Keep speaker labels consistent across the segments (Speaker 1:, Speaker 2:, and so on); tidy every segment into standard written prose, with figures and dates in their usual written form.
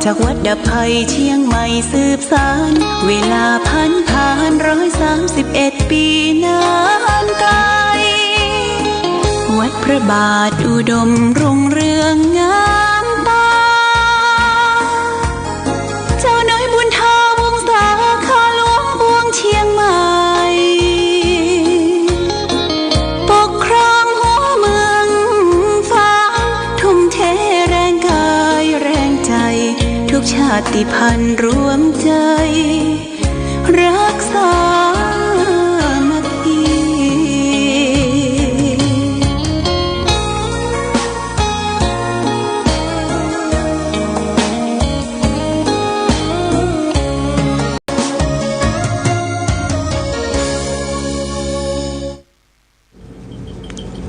Speaker 1: จากวัดดับภัยเชียงใหม่สืบสานเวลาผ่าน131 ปีนานไกลวัดพระบาทอุดมรุ่งเรืองงามตาเจ้าน้อยบุญทาวงศาข้าหลวงปวงเชียงใหม่ปกครองหัวเมืองฟ้าทุ่มเทแรงกายแรงใจทุกชาติพันธุ์รวมใจรักษา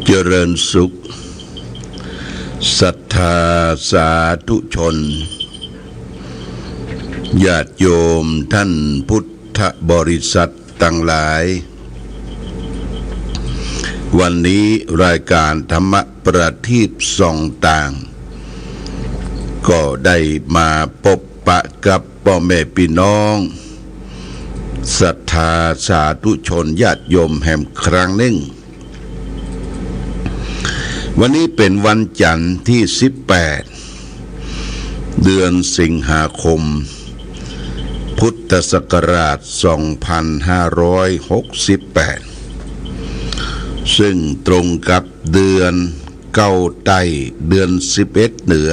Speaker 2: เจริญสุขศรัทธาสาธุชนญาติโยมท่านพุทธบริษัททั้งหลายวันนี้รายการธรรมประทีปส่องต่างก็ได้มาพบปะกับพ่อแม่พี่น้องศรัทธาสาธุชนญาติโยมแห่งครั้งหนึ่งวันนี้เป็นวันจันทร์ที่18เดือนสิงหาคมพุทธศักราช2568ซึ่งตรงกับเดือนเก้าใต้เดือน11เหนือ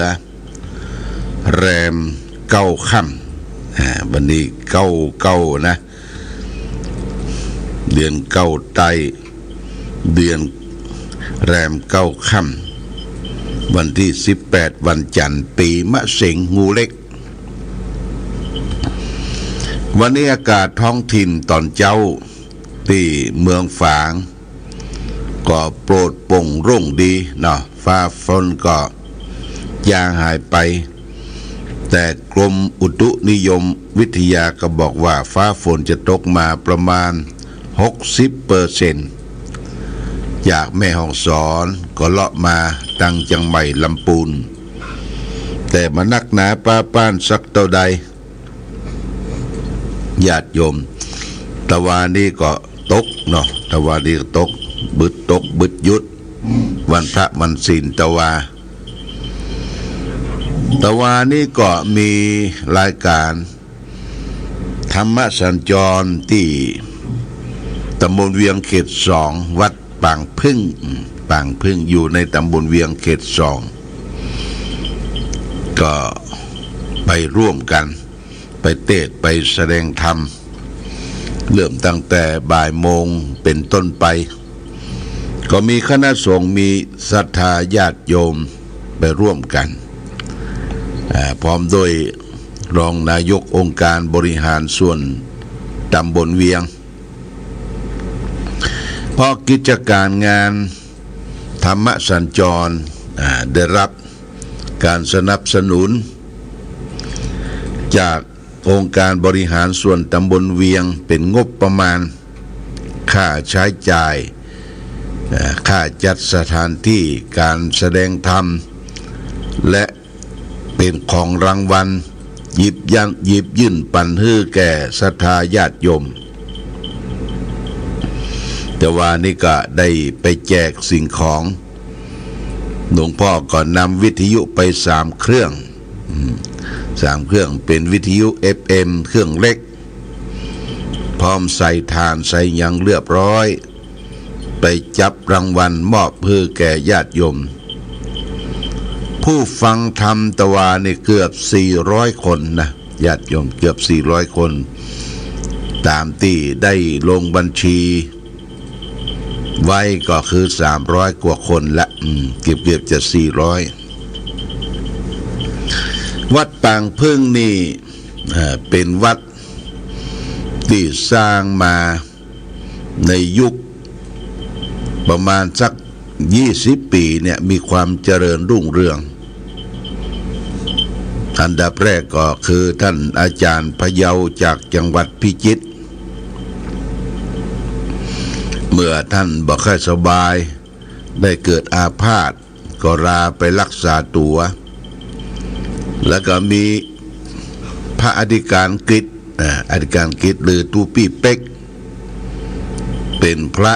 Speaker 2: แรมเก้าค่ำวันนี้เก้านะเดือนเก้าใต้เดือนแรมเก้าค่ำวันที่18วันจันทร์ปีมะเส็งงูเล็กวันนี้อากาศท้องถิ่นตอนเจ้าที่เมืองฝางก็โปรดโปร่งโร่งดีเนาะฟ้าฝนก็จางหายไปแต่กรมอุตุนิยมวิทยาก็บอกว่าฟ้าฝนจะตกมาประมาณ 60%จากแม่ฮ่องสอนก็เลาะมาตั้งจังใหม่ลำปูนแต่มานักหนาป้าป้านสักเท่าใดญาติโยมตะวันนี้ก็ตกเนาะตะวันนี้ก็ตกบึดตกบึดยุดวันพระวันศีลตะวันนี้ก็มีรายการธรรมสัญจรที่ตำบลเวียงเขต2วัดปางพึ่งอยู่ในตำบลเวียงเขต2ก็ไปร่วมกันไปเทศน์ไปแสดงธรรมเริ่มตั้งแต่บ่ายโมงเป็นต้นไปก็มีคณะสงฆ์มีศรัทธาญาติโยมไปร่วมกันพร้อมโดยรองนายกองค์การบริหารส่วนตำบลเวียงเพราะกิจการงานธรรมสัญจรได้รับการสนับสนุนจากองค์การบริหารส่วนตำบลเวียงเป็นงบประมาณค่าใช้จ่ายค่าจัดสถานที่การแสดงธรรมและเป็นของรางวัลหยิบยื่นปันฮื้อแก่ศรัทธาญาติโยมแต่ว่านี่ก็ได้ไปแจกสิ่งของหลวงพ่อก็นำวิทยุไป3 เครื่องเป็นวิทยุ FM เครื่องเล็กพร้อมใส่ฐานใส่หยังเรียบร้อยไปจับรางวัลมอบเพื่อแก่ญาติโยมผู้ฟังธรรมตะวานี่เกือบ400 คนนะญาติโยมเกือบ400 คนตามที่ได้ลงบัญชีไว้ก็คือ300 กว่าคนละเกือบจะ400วัดปางพึ่งนี่เป็นวัดที่สร้างมาในยุคประมาณสัก20 ปีเนี่ยมีความเจริญรุ่งเรืองอันดับแรกก็คือท่านอาจารย์พะเยาจากจังหวัดพิจิตรเมื่อท่านบ่ค่อยสบายได้เกิดอาพาธก็ลาไปรักษาตัวแล้วก็มี พระอธิการกฤษอธิการกฤษหรือตูปี้เป๊กเป็นพระ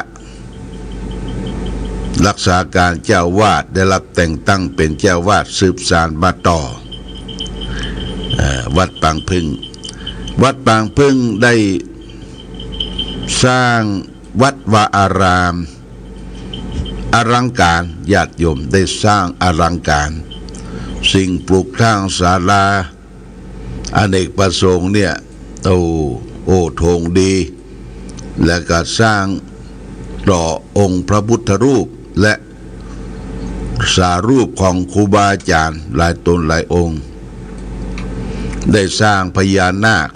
Speaker 2: รักษาการเจ้าวาดได้รับแต่งตั้งเป็นเจ้าวาดสืบสานมาต่อวัดปางพึ่งวัดปางพึ่งได้สร้างวัดวาอารามอลังการญาติโยมได้สร้างอลังการสิ่งปลูกสร้างศาลาอเนกประสงค์เนี่ยโอ้โถงดีและก็สร้างต่อองค์พระพุทธรูปและสารูปของครูบาอาจารย์หลายตนหลายองค์ได้สร้างพญานาค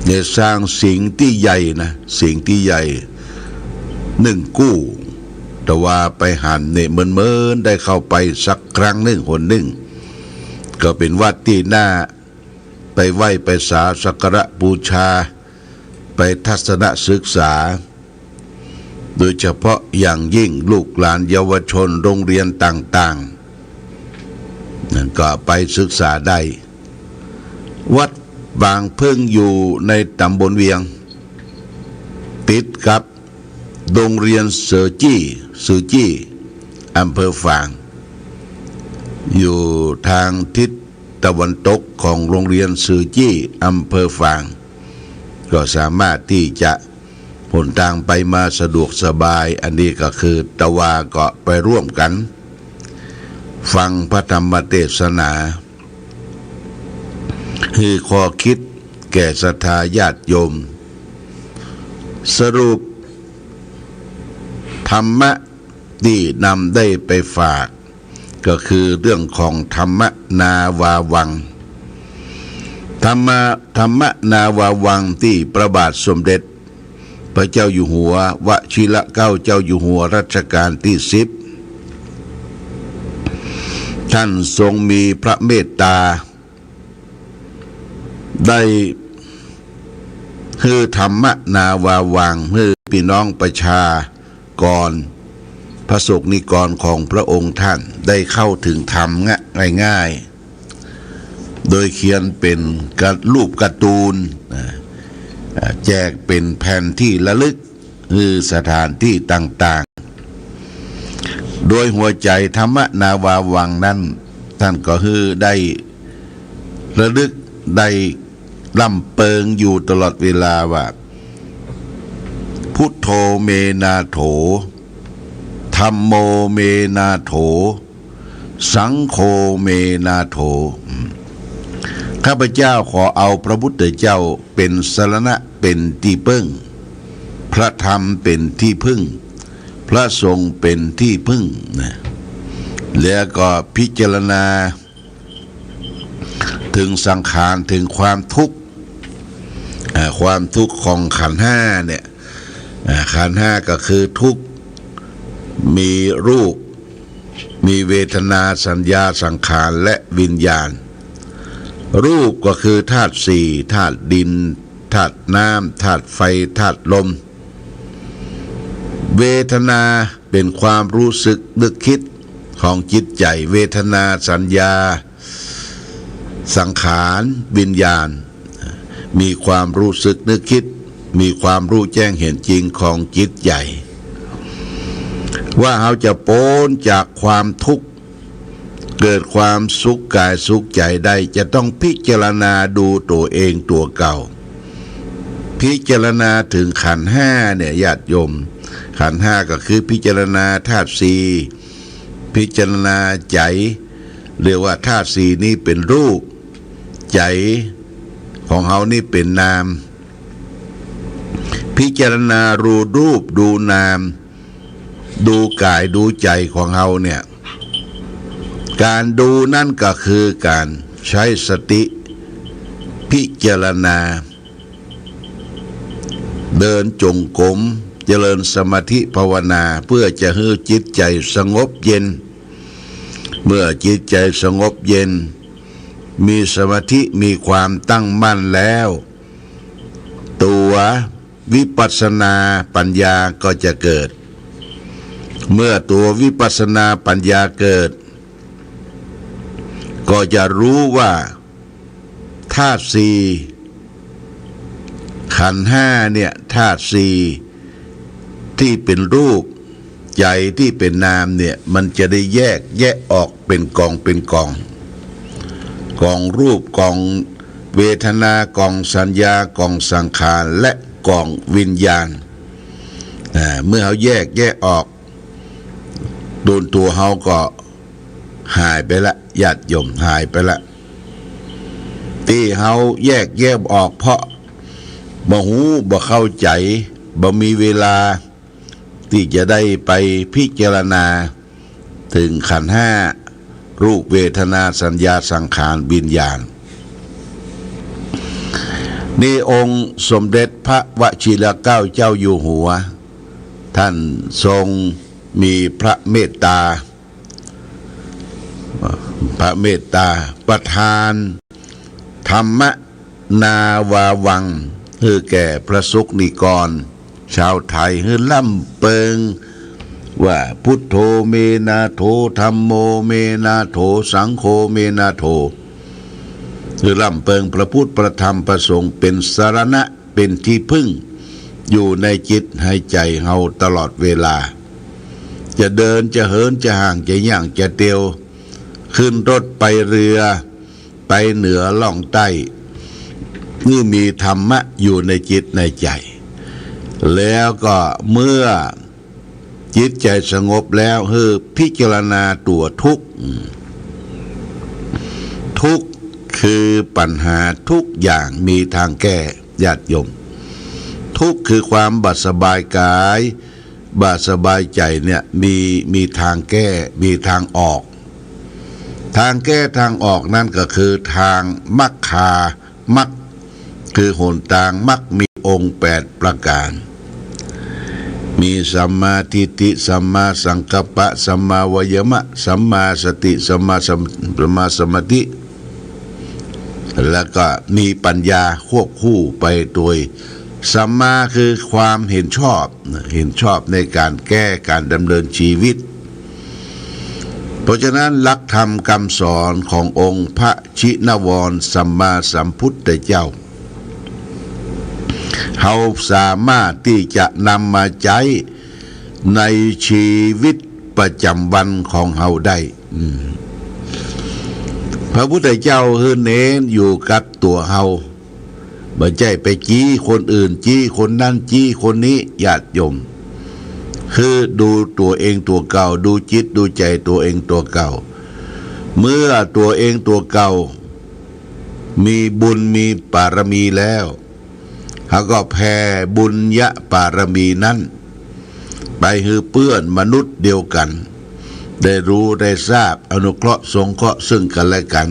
Speaker 2: ได้สร้างสิ่งที่ใหญ่นะสิ่งที่ใหญ่หนึ่งกู้แต่ว่าไปหันเนี่ยเหมือนได้เข้าไปสักครั้งหนึ่งหนหนึ่งก็เป็นวัดที่น่าไปไหว้ไปสักการะบูชาไปทัศนศึกษาโดยเฉพาะอย่างยิ่งลูกหลานเยาวชนโรงเรียนต่างๆนั่นก็ไปศึกษาได้วัดบางพึ่งอยู่ในตำบลเวียงติดกับโรงเรียนซือจี้อำเภอฝางอยู่ทางทิศตะวันตกของโรงเรียนซือจี้อำเภอฝางก็สามารถที่จะหนทางไปมาสะดวกสบายอันนี้ก็คือตะวาก็ไปร่วมกันฟังพระธรรมเทศนาคือข้อคิดแก่ศรัทธาญาติโยมสรุปธรรมะที่นำได้ไปฝากก็คือเรื่องของธรรมนาวาวังธรรมนาวาวังที่พระบาทสมเด็จพระเจ้าอยู่หัววชิรเกล้าเจ้าอยู่หัวรัชกาลที่10ท่านทรงมีพระเมตตาได้คือธรรมนาวาวังคือพี่น้องประชากรพระสงฆ์นิกรของพระองค์ท่านได้เข้าถึงธรรมง่ายๆโดยเขียนเป็นรูปการ์ตูนแจกเป็นแผ่นที่ระลึกคือสถานที่ต่างๆโดยหัวใจธรรมนาวาวังนั้นท่านก็คือได้ระลึกได้ลำเปิงอยู่ตลอดเวลาว่าพุทโธเมนาโถธัมโมเมนาโถสังโฆเมนาโถข้าพเจ้าขอเอาพระพุทธเจ้าเป็นสรณะเป็นที่พึ่งพระธรรมเป็นที่พึ่งพระสงฆ์เป็นที่พึ่งนะแล้วก็พิจารณาถึงสังขารถึงความทุกข์ของขันธ์ห้าเนี่ยขันธ์ห้าก็คือทุกข์มีรูปมีเวทนาสัญญาสังขารและวิญญาณรูปก็คือธาตุสี่ธาตุดินธาตุน้ำธาตุไฟธาตุลมเวทนาเป็นความรู้สึกนึกคิดของจิตใจเวทนาสัญญาสังขารวิญญาณมีความรู้สึกนึกคิดมีความรู้แจ้งเห็นจริงของจิตใจว่าเราจะพ้นจากความทุกข์เกิดความสุขกายสุขใจได้จะต้องพิจารณาดูตัวเองตัวเก่าพิจารณาถึงขันธ์ห้าเนี่ยญาติโยมขันธ์ห้าก็คือพิจารณาธาตุสี่พิจารณาใจเรียกว่าธาตุสี่นี้เป็นรูปใจของเขานี่เป็นนามพิจารณารูปดูนามดูกายดูใจของเขาเนี่ยการดูนั่นก็คือการใช้สติพิจารณาเดินจงกรมเจริญสมาธิภาวนาเพื่อจะให้จิตใจสงบเย็นเมื่อจิตใจสงบเย็นมีสมาธิมีความตั้งมั่นแล้วตัววิปัสสนาปัญญาก็จะเกิดเมื่อตัววิปัสสนาปัญญาเกิดก็จะรู้ว่า าตุสี่ขันธ์ห้าเนี่ยธาตุสี่ที่เป็นรูปใจที่เป็นนามเนี่ยมันจะได้แยกออกเป็นกองกองรูปกองเวทนากองสัญญากองสังขารและกองวิญญาณเมื่อเขาแยกออกโดนตัวเขาก็หายไปละญาติโยมหายไปละที่เขาแยกออกเพราะบ่หูบ่เข้าใจบ่มีเวลาที่จะได้ไปพิจารณาถึงขันธ์ห้ารูปเวทนาสัญญาสังขารวิญญาณนี่องค์สมเด็จพระวชิรเกล้าเจ้าอยู่หัวท่านทรงมีพระเมตตาประทานธรรมนาวาวังคือแก่พระสุกนิกรชาวไทยคือล่ำเปิงว่าพุทโธเมนาโถธัมโมเมนาโถสังโฆเมนาโถคือล่ำเปิงพระพุทธพระธรรมพระสงฆ์เป็นสรณะเป็นที่พึ่งอยู่ในจิตให้ใจเฮาตลอดเวลาจะเดินจะเหินจะห่างจะย่างจะเตียวขึ้นรถไปเรือไปเหนือล่องใต้นี่มีธรรมะอยู่ในจิตในใจแล้วก็เมื่อจิตใจสงบแล้วคือพิจารณาตัวทุกข์คือปัญหาทุกอย่างมีทางแก้ญาติโยมทุกข์คือความบาดสบายกายบาดสบายใจเนี่ยมีทางแก้มีทางออกทางแก้ทางออกนั่นก็คือทางมรรคคือหนทางมรรคมีองค์8ประการมีสัมมาทิฏฐิสัมมาสังกัปปะสัมมาวายามะสัมมาสติสัมมาสมาธิแล้วก็มีปัญญาควบคู่ไปโดยสัมมาคือความเห็นชอบในการแก้การดำเนินชีวิตเพราะฉะนั้นหลักธรรมคำสอนขององค์พระชินวรสัมมาสัมพุทธเจ้าเราสามารถที่จะนำมาใช้ในชีวิตประจำวันของเราได้พระพุทธเจ้าคือเน้นอยู่กับตัวเราไม่ใช่ไปจี้คนอื่นจี้คนนั้นจี้คนนี้ญาติโยมคือดูตัวเองตัวเก่าดูจิตดูใจตัวเองตัวเก่าเมื่อตัวเองตัวเก่ามีบุญมีบารมีแล้วเขาก็แผ่บุญญะบารมีนั้นไปให้เพื่อนมนุษย์เดียวกันได้รู้ได้ทราบอนุเคราะห์สงเคราะห์ซึ่งกันและกัน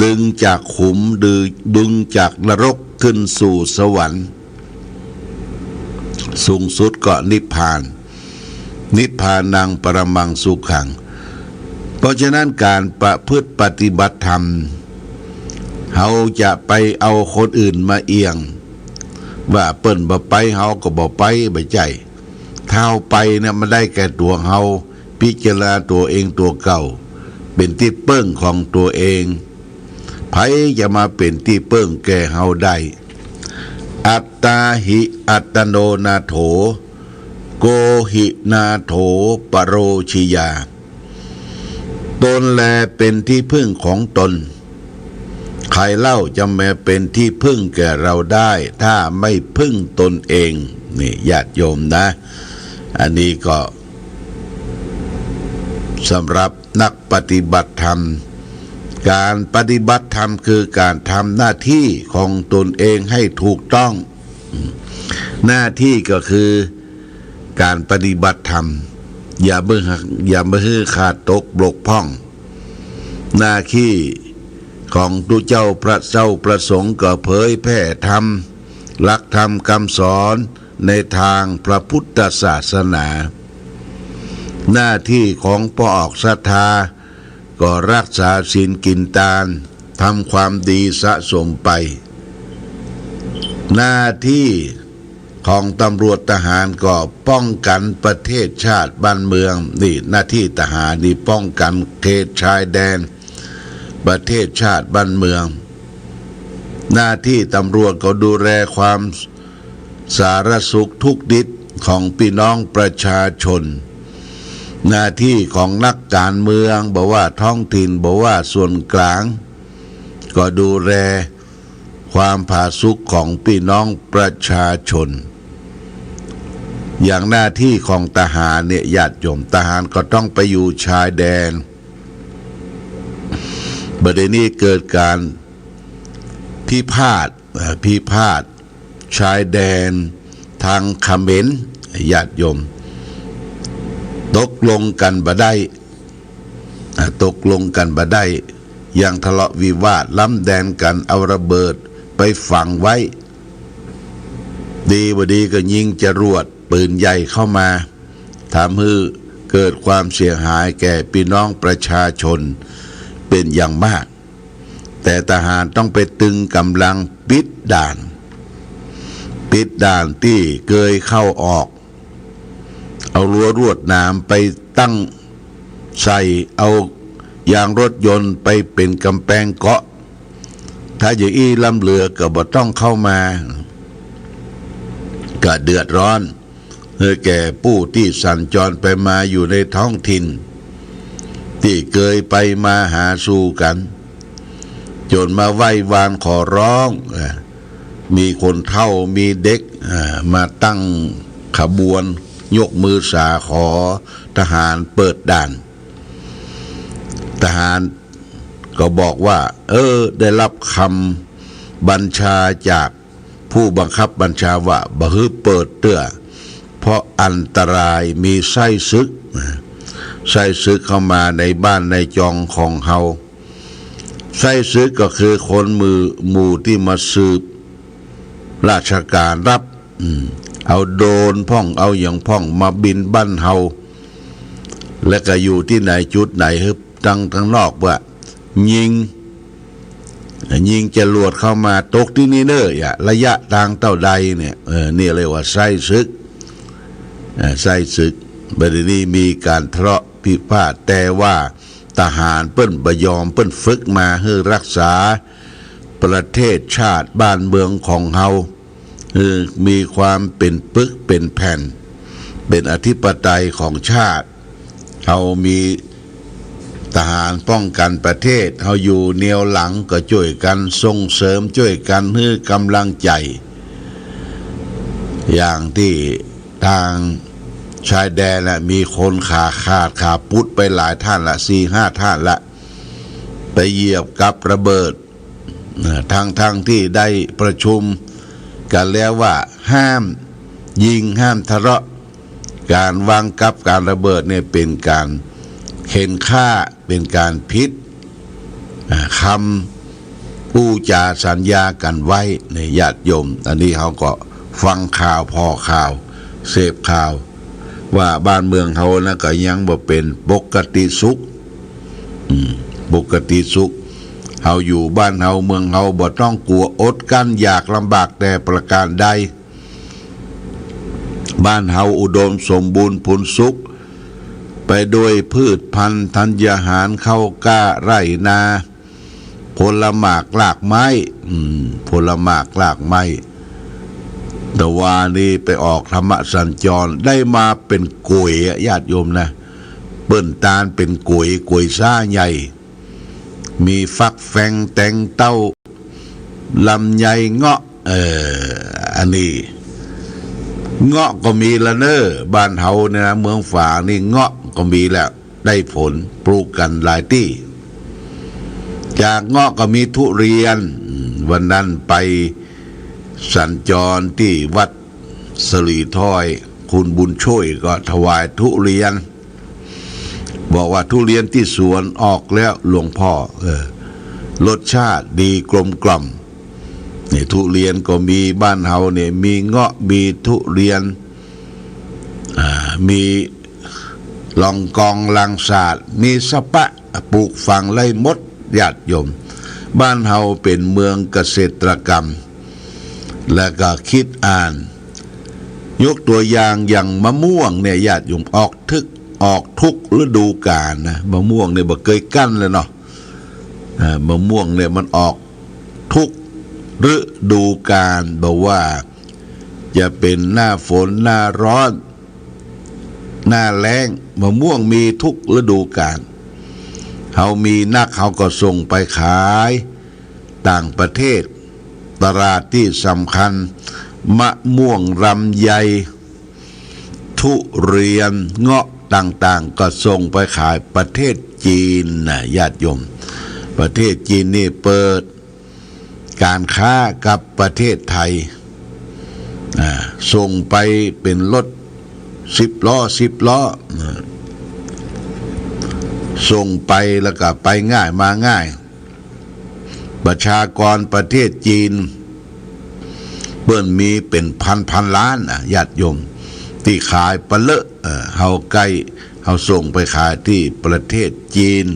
Speaker 2: ดึงจากขุมดึงจากนรกขึ้นสู่สวรรค์สูงสุดก็นิพพานนังปรมังสุขังเพราะฉะนั้นการประพฤติปฏิบัติธรรมเขาจะไปเอาคนอื่นมาเอียงว่าเปิ้นบ่ไปเฮาก็บ่ไปบ่ใจถ้าเฮาไปเนี่ยมันได้แก่ตัวเฮาพิจารณาตัวเองตัวเก่าเป็นที่เปิ้งของตัวเองไผจะมาเป็นที่เปิ้งแก่เฮาได้อัตตาหิอัตโนนาโถโกหินาโถปโรชิยาตนแลเป็นที่พึ่งของตนใครเล่าจะมาเป็นที่พึ่งแก่เราได้ถ้าไม่พึ่งตนเองนี่ญาติโยมนะอันนี้ก็สำหรับนักปฏิบัติธรรมการปฏิบัติธรรมคือการทำหน้าที่ของตนเองให้ถูกต้องหน้าที่ก็คือการปฏิบัติธรรมอย่าเมื่อขาดตกบกพร่องหน้าที่ของตัวเจ้าพระเจ้าประสงค์ก็เผยแผ่ธรรมหลักธรรมคำสอนในทางพระพุทธศาสนาหน้าที่ของผู้ออกศรัทธาก็รักษาศีลกินทานทำความดีสะสมไปหน้าที่ของตำรวจทหารก็ป้องกันประเทศชาติบ้านเมืองนี่หน้าที่ทหารนี่ป้องกันเขตชายแดนประเทศชาติบ้านเมือง หน้าที่ตำรวจก็ดูแลความสารสุขทุกดิษของพี่น้องประชาชนหน้าที่ของนักการเมืองบอกว่าท้องถิ่นบอกว่าส่วนกลางก็ดูแลความผาสุกของพี่น้องประชาชนอย่างหน้าที่ของทหารเนี่ยญาติโยมทหารก็ต้องไปอยู่ชายแดนประเด็นนี้เกิดการพิพาทชายแดนทางเขมรญาติโยมตกลงกันบ่ได้ยังทะเลาะวิวาทล้ำแดนกันเอาระเบิดไปฝังไว้ดีบ่ดีก็ยิงจรวดปืนใหญ่เข้ามาทำให้เกิดความเสียหายแก่พี่น้องประชาชนเป็นอย่างมากแต่ทหารต้องไปตึงกำลังปิดด่านที่เคยเข้าออกเอารั้วรวดหนามไปตั้งใส่เอายางรถยนต์ไปเป็นกำแพงเกาะถ้าอย่างอี้ลำเรือก็บ่ต้องเข้ามาก็เดือดร้อนแก่ผู้ที่สัญจรไปมาอยู่ในท้องถิ่นที่เคยไปมาหาสู่กันจนมาไหว้วานขอร้องมีคนเฒ่ามีเด็กมาตั้งขบวนยกมือสาขอทหารเปิดด่านทหารก็บอกว่าได้รับคำบัญชาจากผู้บังคับบัญชาว่าบ่ให้เปิดเตื้อเพราะอันตรายมีไส้ศึกเข้ามาในบ้านในจองของเฮาไส้ศึกก็คือคนหมู่ที่มาสืบราชการรับเอาโดรนพ่องเอาอย่างพ่องมาบินบ้านเฮาและก็อยู่ที่ไหนจุดไหนฮึบทั้งนอกว่ายิงจรวดเข้ามาตกที่นี่เนอะระยะทางเท่าใดเนี่ยนี่เรียกว่าไส้ศึกบัดนี้มีการทะเลาะพิพาทแต่ว่าทหารเปิ้นบ่ยอมเปิ้นฝึกมาเพื่อรักษาประเทศชาติบ้านเมืองของเฮามีความเป็นปึกเป็นแผ่นเป็นอธิปไตยของชาติเฮามีทหารป้องกันประเทศเฮาอยู่แนวหลังก็ช่วยกันส่งเสริมช่วยกันให้กำลังใจอย่างที่ทางชายแดนละมีคนขาขาดขาพุดไปหลายท่านละ 4-5 ท่านละไปเหยียบกับระเบิดทั้งที่ได้ประชุมกันแล้วว่าห้ามยิงห้ามทะเลาะการวางกับการระเบิดเนี่ยเป็นการเห็นค่าเป็นการผิดคำผู้จาสัญญากันไว้ในญาติโยมอันนี้เขาก็ฟังข่าวพอข่าวเสพข่าวว่าบ้านเมืองเขานะก็ยังบ่เป็นปกติสุขเฮาอยู่บ้านเฮาเมืองเฮาบ่ต้องกลัวอดกั้นอยากลำบากแต่ประการใดบ้านเฮาอุดมสมบูรณ์ผลสุขไปด้วยพืชพันธุ์ธัญญาหารข้าวกล้าไร่นาผลหมากรากไม้แต่ว่านี่ไปออกธรรมสัญจรได้มาเป็นกุยญาติโยมนะเปิ้นตาลเป็นกุยซ่าใหญ่มีฟักแฟงแตงเต้าลำไยเงาะอันนี้เงาะก็มีละเนอบ้านเฮาเนี่ยนะเมืองฝางนี่เงาะก็มีแล้วได้ผลปลูกกันหลายที่จากเงาะก็มีทุเรียนวันนั้นไปสัญจรที่วัดสลีถ้อยคุณบุญช่วยก็ถวายทุเรียนบอกว่าทุเรียนที่สวนออกแล้วหลวงพ่อรสชาติดีกลมกล่อมนี่ทุเรียนก็มีบ้านเฮาเนี่ยมีเงาะมีทุเรียนมีลองกองลังศาสตร์มีสะปะปลูกฝังไร่มดญาติโยมบ้านเฮาเป็นเมืองเกษตรกรรมและก็คิดอ่านยกตัวอย่างมะม่วงเนี่ยญาติโยมออกทุกฤดูกาลนะมะม่วงเนี่ยบ่เคยกั้นเลยเนาะมะม่วงเนี่ยมันออกทุก ฤดูกาลบอกว่าจะเป็นหน้าฝนหน้าร้อนหน้าแล้งมะม่วงมีทุกฤดูกาลเขามีนักเขาก็ส่งไปขายต่างประเทศตลาดที่สำคัญมะม่วงลำไยทุเรียนเงาะต่างๆก็ส่งไปขายประเทศจีนนะญาติโยมประเทศจีนนี่เปิดการค้ากับประเทศไทยส่งไปเป็นรถ10 ล้อส่งไปแล้วก็ไปง่ายมาง่ายประชากรประเทศจีนเปิ้นมีเป็นพันล้านญาติโยมที่ขายปลาเลอะเฮาใกล้เฮาส่งไปขายที่ประเทศจีน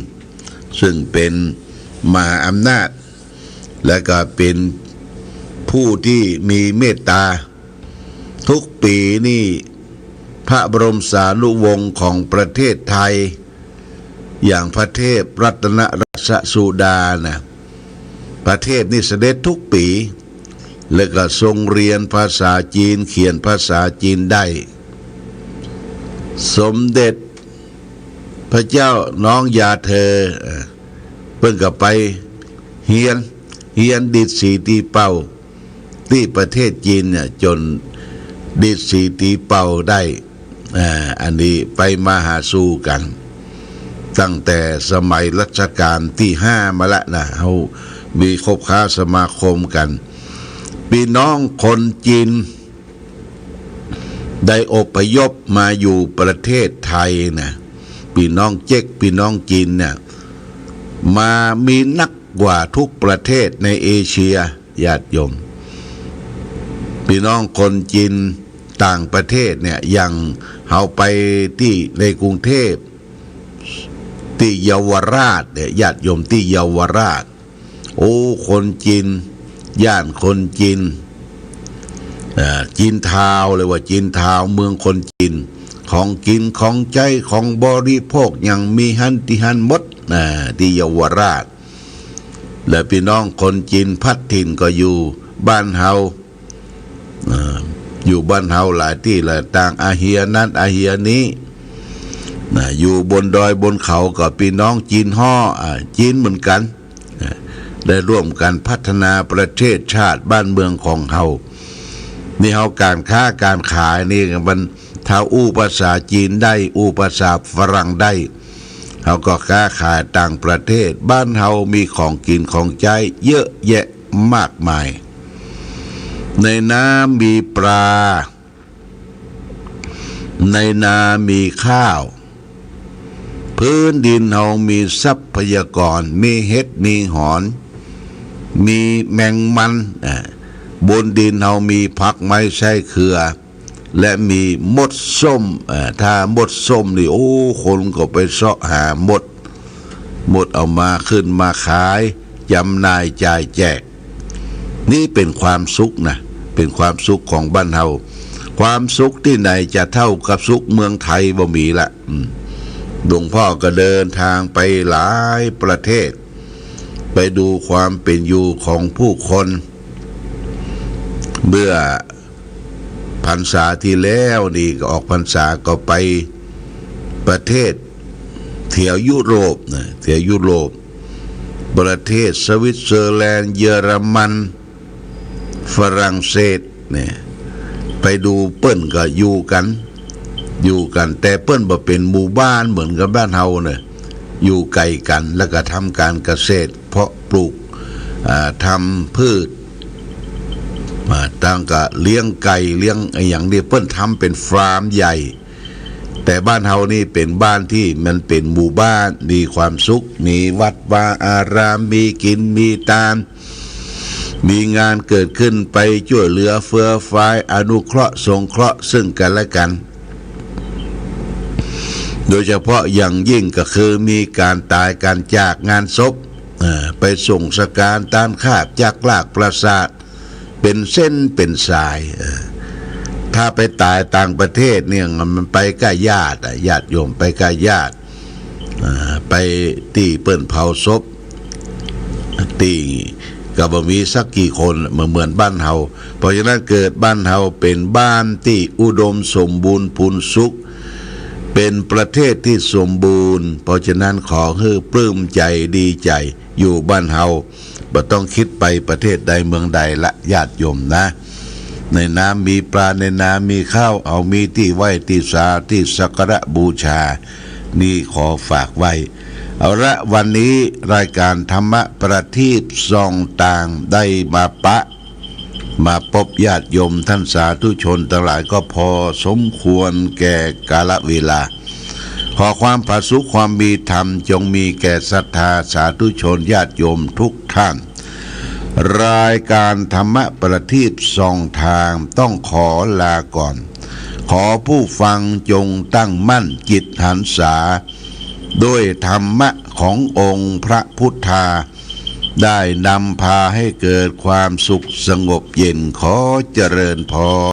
Speaker 2: ซึ่งเป็นมหาอำนาจและก็เป็นผู้ที่มีเมตตาทุกปีนี่พระบรมสารีวงศ์ของประเทศไทยอย่างพระเทพรัตนราชสุดานะประเทศนี่เสด็จทุกปีแล้วก็ทรงเรียนภาษาจีนเขียนภาษาจีนได้สมเด็จพระเจ้าน้องยาเธอเพิ่งก็ไปเฮียนดิดสีตีเป่าที่ประเทศจีนเนี่ยจนดิดสีตีเป่าได้อันนี้ไปมาหาสู่กันตั้งแต่สมัยรัชกาลที่5มาแล้วนะเขามีคบค้าสมาคมกันพี่น้องคนจีนได้อพยพมาอยู่ประเทศไทยนะพี่น้องเจ๊กพี่น้องจีนเนี่ยมามีนักกว่าทุกประเทศในเอเชียญาติโยมพี่น้องคนจีนต่างประเทศเนี่ยยังเอาไปที่ในกรุงเทพที่เยาวราชเนี่ยญาติโยมที่เยาวราชโอ้คนจีนย่านคนจีนจีนทาวเลยว่าจีนทาวเมืองคนจีนของกินของใจของบริโภคยังมีหันที่หันหมดที่เยาวราชและพี่น้องคนจีนพัดถิ่นก็อยู่บ้านเฮาอยู่บ้านเฮาหลายที่หลายต่างอาเฮียนั้นอาเฮียนี้อยู่บนดอยบนเขากับพี่น้องจีนห่อจีนเหมือนกันได้ร่วมกันพัฒนาประเทศชาติบ้านเมืองของเฮานี่เฮาการค้าการขายนี่มันถ้าอู้ภาษาจีนได้อู้ภาษาฝรั่งได้เฮาก็ค้าขายต่างประเทศบ้านเฮามีของกินของใช้เยอะแยะมากมายในน้ำมีปลาในนามีข้าวพื้นดินเฮามีทรัพยากรมีเห็ดมีหอนมีแมงมันบนดินเฮามีผักไม้ใช้เครือและมีมดส้มถ้ามดส้มนี่โอ้คนก็ไปเสาะหามดเอามาขึ้นมาขายจำหน่ายจ่ายแจกนี่เป็นความสุขนะเป็นความสุขของบ้านเฮาความสุขที่ไหนจะเท่ากับสุขเมืองไทยบ่มีละหลวงพ่อก็เดินทางไปหลายประเทศไปดูความเป็นอยู่ของผู้คนเมื่อพรรษาที่แล้วนี่ก็ออกพรรษาก็ไปประเทศแถวยุโรปนะแถวยุโรปประเทศสวิตเซอร์แลนด์เยอรมันฝรั่งเศสเนี่ยไปดูเปิ้นก็อยู่กันแต่เปิ้นบ่เป็นหมู่บ้านเหมือนกับบ้านเฮาเนี่ยอยู่ไกลกันแล้วก็ทำการเกษตรเพาะปลูกทำพืชตั้งก็เลี้ยงไก่เลี้ยงอย่างนี้เปิ้นทำเป็นฟาร์มใหญ่แต่บ้านเฮานี่เป็นบ้านที่มันเป็นหมู่บ้านมีความสุขมีวัดวาอารามมีกินมีทานมีงานเกิดขึ้นไปช่วยเหลือเฟื่อฟ้ายอนุเคราะห์สงเคราะห์ซึ่งกันและกันโดยเฉพาะอย่างยิ่งก็คือมีการตายการจากงานศพไปส่งสการตามคาบจากลากปราสาทเป็นเส้นเป็นสายถ้าไปตายต่างประเทศเนี่ยมันไปใกล้ญาติโยมไปใกล้ญาติไปที่เปิ้นเผาศพที่ ก็บ่มีสักกี่คนเหมือนบ้านเฮาเพราะฉะนั้นเกิดบ้านเฮาเป็นบ้านที่อุดมสมบูรณ์พูนสุขเป็นประเทศที่สมบูรณ์เพราะฉะนั้นขอให้ปลื้มใจดีใจอยู่บ้านเฮาบ่ต้องคิดไปประเทศใดเมืองใดละญาติโยมนะ ในน้ำมีปลาในน้ำมีข้าวเอามีที่ไหว้ที่สาที่สักการะบูชานี่ขอฝากไว้เอาละวันนี้รายการธรรมะประทีปส่องต่างได้มาพบญาติโยมท่านสาธุชนทั้งหลายก็พอสมควรแก่กาลเวลาขอความผาสุขความมีธรรมจงมีแก่ศรัทธาสาธุชนญาติโยมทุกท่านรายการธรรมะประทีปส่องทางต้องขอลาก่อนขอผู้ฟังจงตั้งมั่นจิตหันษาด้วยธรรมะขององค์พระพุทธาได้นำพาให้เกิดความสุขสงบเย็นขอเจริญพร